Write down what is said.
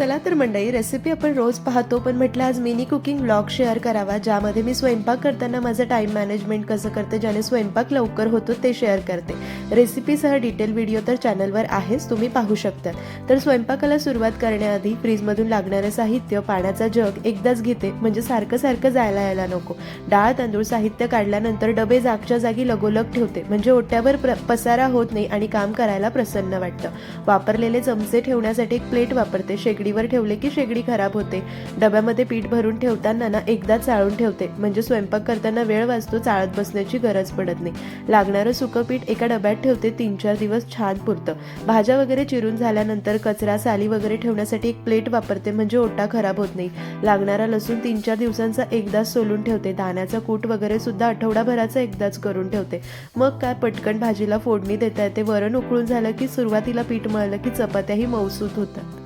चला तर मंडळी, रेसिपी आपण रोज पाहतो, पण म्हटलं आज मिनी कुकिंग व्लॉग शेअर करावा, ज्यामध्ये मी स्वयंपाक करताना माझं टाइम मॅनेजमेंट कसं करते, ज्याने स्वयंपाक लवकर होतो ते शेअर करते. रेसिपीसह डिटेल व्हिडिओ तर चॅनलवर आहेच, तुम्ही पाहू शकता. तर स्वयंपाकाला सुरुवात करण्याआधी फ्रीजमधून लागणारे साहित्य, पाण्याचा जग एकदाच घेते, म्हणजे सारखं सारखं जायला यायला नको. डाळ तांदूळ साहित्य काढल्यानंतर डबे जागच्या जागी लगोलग ठेवते, म्हणजे ओट्यावर पसारा होत नाही आणि काम करायला प्रसन्न वाटतं. वापरलेले चमचे ठेवण्यासाठी एक प्लेट वापरते. शेगडीवर ठेवले की शेगडी खराब होते. डब्यामध्ये पीठ भरून ठेवताना एकदा चाळून ठेवते, म्हणजे स्वयंपाक करताना वेळ वाचतो, चाळत बसण्याची गरज पडत नाही. लागणारं सुकं पीठ एका डब्यात ठेवते, 3-4 दिवस छान पुरतं. भाज्या वगैरे चिरून झाल्यानंतर कचरा साली वगैरे ठेवण्यासाठी एक प्लेट वापरते, म्हणजे ओटा खराब होत नाही. लागणारा लसूण 3-4 दिवसांचा एकदाच सोलून ठेवते. दाण्याचा कूट वगैरे सुद्धा आठवडाभराचा एकदाच करून ठेवते. मग काय पटकन भाजीला फोडणी देता येते. वरण उकळून झालं की सुरुवातीला पीठ मळलं की चपात्याही मऊसूत होतात.